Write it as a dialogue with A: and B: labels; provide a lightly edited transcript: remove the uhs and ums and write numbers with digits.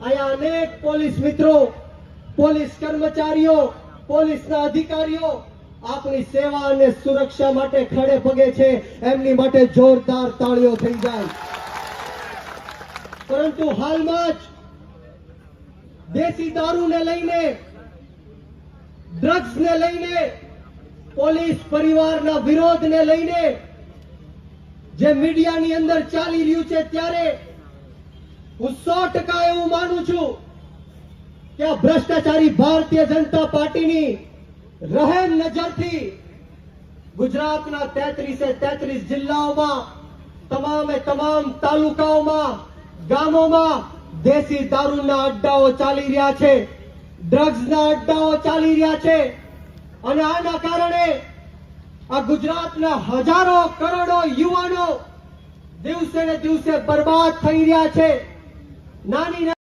A: અહીંયા અનેક પોલીસ મિત્રો, પોલીસ કર્મચારીઓ, પોલીસના અધિકારીઓ આપણી સેવા અને સુરક્ષા માટે ખડે પગે છે. એમની માટે જોરદાર તાળીઓ થઈ જાય. પરંતુ હાલમાં જ દેશી દારૂને લઈને, ડ્રગ્સને લઈને, પોલીસ પરિવારના વિરોધને લઈને જે મીડિયાની અંદર ચાલી રહ્યું છે, ત્યારે હું 100% એવું માનું છું કે આ ભ્રષ્ટાચારી ભારતીય જનતા પાર્ટીની રહેમ નજરથી ગુજરાતના 33 જિલ્લાઓમાં, તમામ તાલુકાઓમાં, ગામોમાં દેશી દારૂના અડ્ડાઓ ચાલી રહ્યા છે, ડ્રગ્સના અડ્ડાઓ ચાલી રહ્યા છે. અને આના કારણે આ ગુજરાતના હજારો કરોડો યુવાનો દિવસે ને દિવસે બરબાદ થઈ રહ્યા છે. નાની